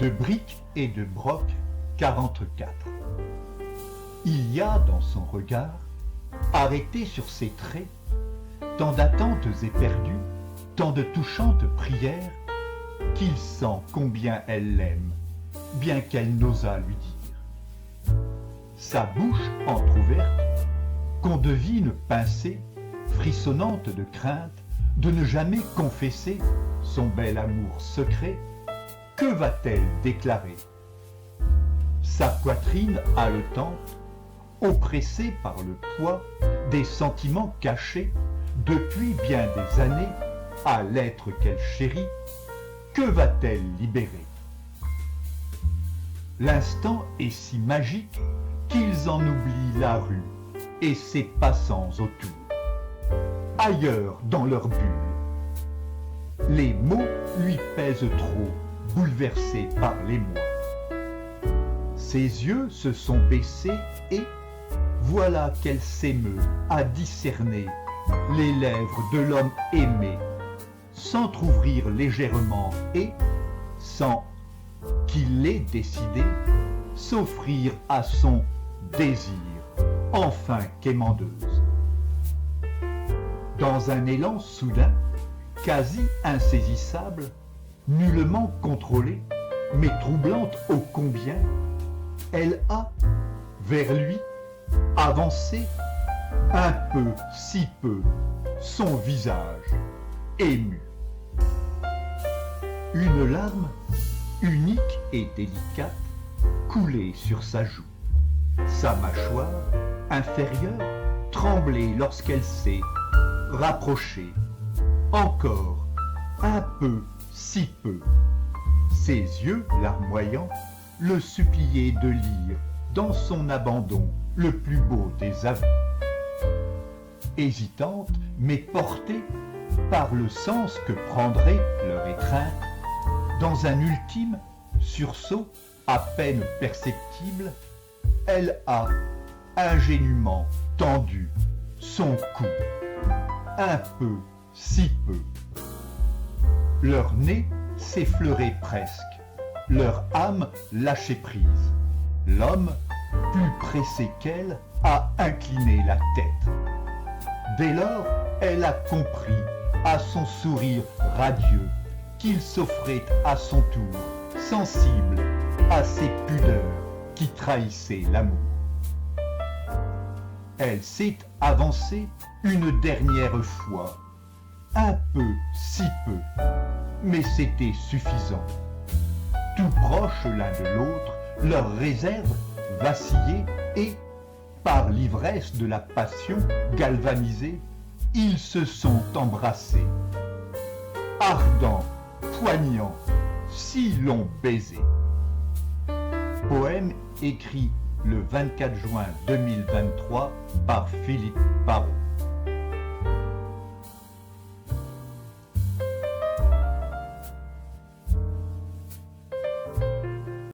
de briques et de broc 44. Il y a dans son regard, arrêté sur ses traits, tant d'attentes éperdues, tant de touchantes prières, qu'il sent combien elle l'aime, bien qu'elle n'osât lui dire. Sa bouche entr'ouverte, qu'on devine pincée, frissonnante de crainte de ne jamais confesser son bel amour secret, que va-t-elle déclarer? Sa poitrine haletante, oppressée par le poids des sentiments cachés depuis bien des années à l'être qu'elle chérit, que va-t-elle libérer? L'instant est si magique qu'ils en oublient la rue et ses passants autour. Ailleurs dans leur bulle, les mots lui pèsent trop, bouleversés par l'émoi. Ses yeux se sont baissés et voilà qu'elle s'émeut à discerner les lèvres de l'homme aimé, s'entr'ouvrir légèrement et, sans qu'il l'ait décidé, s'offrir à son désir, enfin quémandeuse. Dans un élan soudain, quasi insaisissable, nullement contrôlée, mais troublante ô combien, elle a, vers lui, avancé, un peu, si peu, son visage ému. Une larme, unique et délicate, coulait sur sa joue. Sa mâchoire inférieure tremblait lorsqu'elle s'est rapprochée. Encore, un peu, si peu. Ses yeux larmoyants le suppliaient de lire dans son abandon le plus beau des aveux. Hésitante, mais portée par le sens que prendrait leur étreinte, dans un ultime sursaut à peine perceptible, elle a ingénument tendu son cou, un peu, si peu. Leur nez s'effleurait presque, leur âme lâchait prise. L'homme, plus pressé qu'elle, a incliné la tête. Dès lors, elle a compris, à son sourire radieux, qu'il s'offrait à son tour, sensible à ses pudeurs qui trahissaient l'amour. Elle s'est avancée une dernière fois, un peu, si peu, mais c'était suffisant. Tout proches l'un de l'autre, leurs réserves vacillaient et, par l'ivresse de la passion galvanisée, ils se sont embrassés. Ardent, poignant, si long baiser. Poème écrit le 24 juin 2023 par Philippe Parot.